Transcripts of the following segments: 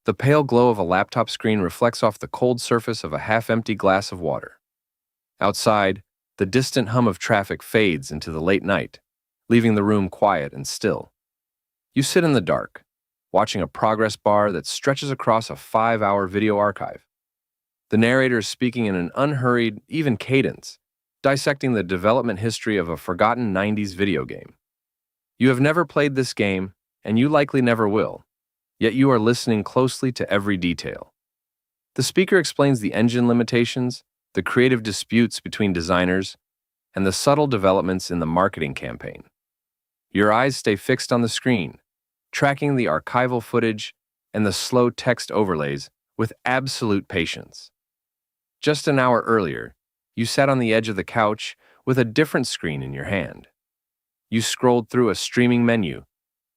The pale glow of a laptop screen reflects off the cold surface of a half-empty glass of water. Outside, the distant hum of traffic fades into the late night, leaving the room quiet and still. You sit in the dark, watching a progress bar that stretches across a 5-hour video archive. The narrator is speaking in an unhurried, even cadence, dissecting the development history of a forgotten 90s video game. You have never played this game, and you likely never will, yet you are listening closely to every detail. The speaker explains the engine limitations, the creative disputes between designers, and the subtle developments in the marketing campaign. Your eyes stay fixed on the screen, tracking the archival footage and the slow text overlays with absolute patience. Just an hour earlier, you sat on the edge of the couch with a different screen in your hand. You scrolled through a streaming menu,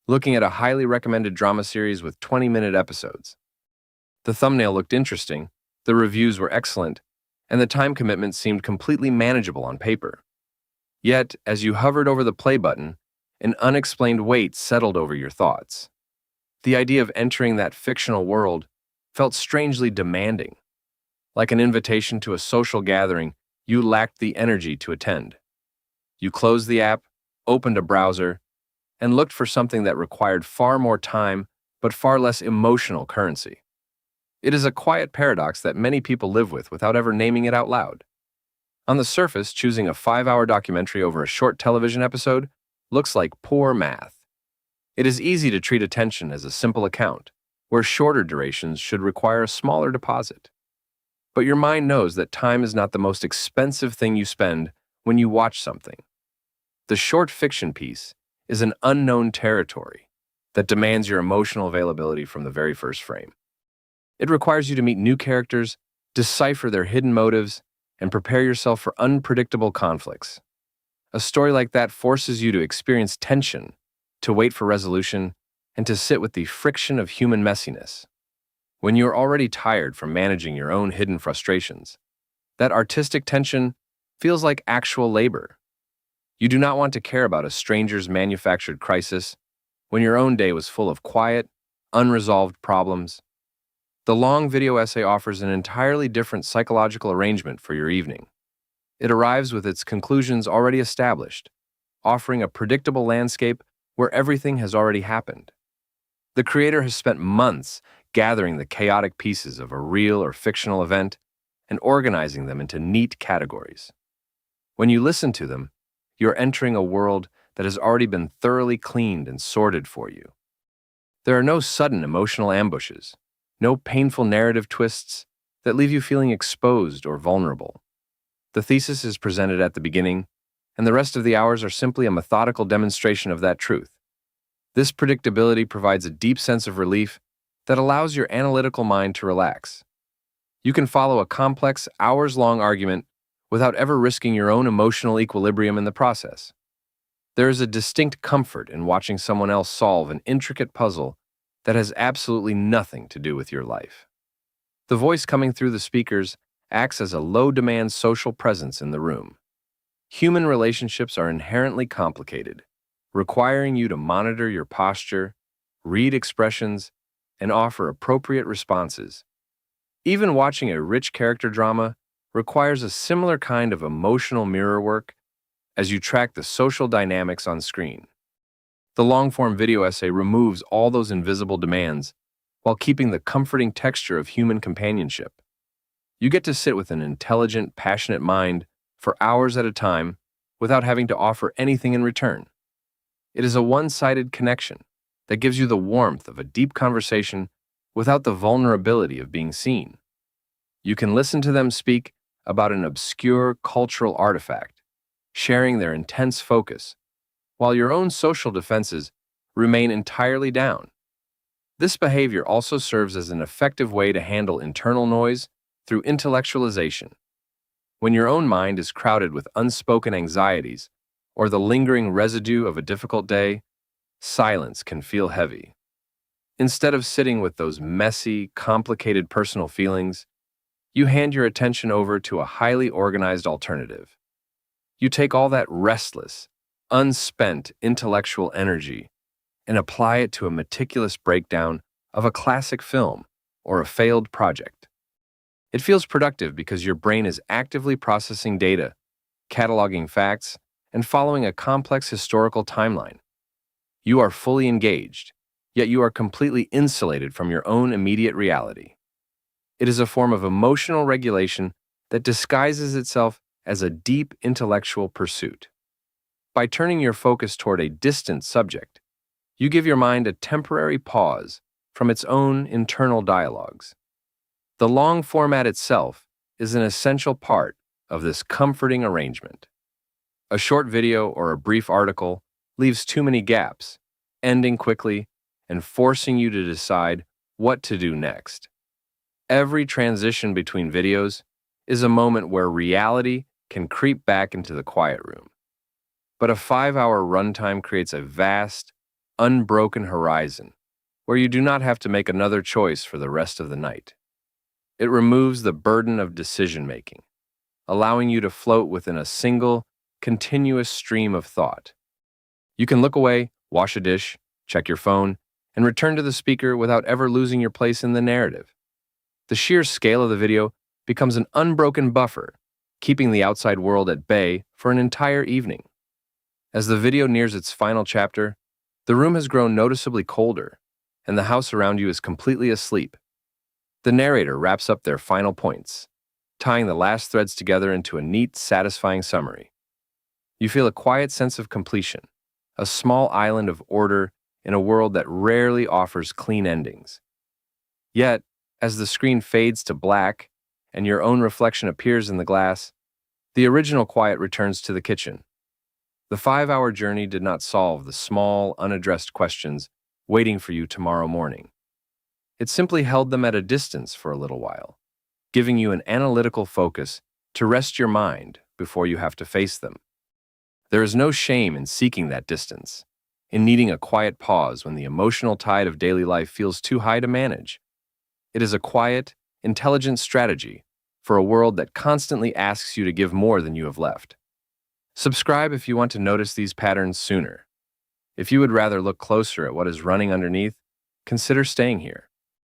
looking at a highly recommended drama series with 20-minute episodes. The thumbnail looked interesting, the reviews were excellent, and the time commitment seemed completely manageable on paper. Yet, as you hovered over the play button, an unexplained weight settled over your thoughts. The idea of entering that fictional world felt strangely demanding. Like an invitation to a social gathering, you lacked the energy to attend. You closed the app, opened a browser, and looked for something that required far more time but far less emotional currency. It is a quiet paradox that many people live with without ever naming it out loud. On the surface, choosing a 5-hour documentary over a short television episode looks like poor math. It is easy to treat attention as a simple account, where shorter durations should require a smaller deposit. But your mind knows that time is not the most expensive thing you spend when you watch something. The short fiction piece is an unknown territory that demands your emotional availability from the very first frame. It requires you to meet new characters, decipher their hidden motives, and prepare yourself for unpredictable conflicts. A story like that forces you to experience tension, to wait for resolution, and to sit with the friction of human messiness. When you're already tired from managing your own hidden frustrations, that artistic tension feels like actual labor. You do not want to care about a stranger's manufactured crisis when your own day was full of quiet, unresolved problems. The long video essay offers an entirely different psychological arrangement for your evening. It arrives with its conclusions already established, offering a predictable landscape where everything has already happened. The creator has spent months gathering the chaotic pieces of a real or fictional event and organizing them into neat categories. When you listen to them, you're entering a world that has already been thoroughly cleaned and sorted for you. There are no sudden emotional ambushes, no painful narrative twists that leave you feeling exposed or vulnerable. The thesis is presented at the beginning, and the rest of the hours are simply a methodical demonstration of that truth. This predictability provides a deep sense of relief that allows your analytical mind to relax. You can follow a complex, hours-long argument without ever risking your own emotional equilibrium in the process. There is a distinct comfort in watching someone else solve an intricate puzzle that has absolutely nothing to do with your life. The voice coming through the speakers acts as a low-demand social presence in the room. Human relationships are inherently complicated, requiring you to monitor your posture, read expressions, and offer appropriate responses. Even watching a rich character drama requires a similar kind of emotional mirror work as you track the social dynamics on screen. The long-form video essay removes all those invisible demands while keeping the comforting texture of human companionship. You get to sit with an intelligent, passionate mind for hours at a time without having to offer anything in return. It is a one-sided connection that gives you the warmth of a deep conversation without the vulnerability of being seen. You can listen to them speak about an obscure cultural artifact, sharing their intense focus, while your own social defenses remain entirely down. This behavior also serves as an effective way to handle internal noise through intellectualization. When your own mind is crowded with unspoken anxieties or the lingering residue of a difficult day, silence can feel heavy. Instead of sitting with those messy, complicated personal feelings, you hand your attention over to a highly organized alternative. You take all that restless, unspent intellectual energy and apply it to a meticulous breakdown of a classic film or a failed project. It feels productive because your brain is actively processing data, cataloging facts, and following a complex historical timeline. You are fully engaged, yet you are completely insulated from your own immediate reality. It is a form of emotional regulation that disguises itself as a deep intellectual pursuit. By turning your focus toward a distant subject, you give your mind a temporary pause from its own internal dialogues. The long format itself is an essential part of this comforting arrangement. A short video or a brief article leaves too many gaps, ending quickly and forcing you to decide what to do next. Every transition between videos is a moment where reality can creep back into the quiet room. But a 5-hour runtime creates a vast, unbroken horizon where you do not have to make another choice for the rest of the night. It removes the burden of decision-making, allowing you to float within a single, continuous stream of thought. You can look away, wash a dish, check your phone, and return to the speaker without ever losing your place in the narrative. The sheer scale of the video becomes an unbroken buffer, keeping the outside world at bay for an entire evening. As the video nears its final chapter, the room has grown noticeably colder, and the house around you is completely asleep. The narrator wraps up their final points, tying the last threads together into a neat, satisfying summary. You feel a quiet sense of completion, a small island of order in a world that rarely offers clean endings. Yet, as the screen fades to black and your own reflection appears in the glass, the original quiet returns to the kitchen. The 5-hour journey did not solve the small, unaddressed questions waiting for you tomorrow morning. It simply held them at a distance for a little while, giving you an analytical focus to rest your mind before you have to face them. There is no shame in seeking that distance, in needing a quiet pause when the emotional tide of daily life feels too high to manage. It is a quiet, intelligent strategy for a world that constantly asks you to give more than you have left. Subscribe if you want to notice these patterns sooner. If you would rather look closer at what is running underneath, consider staying here.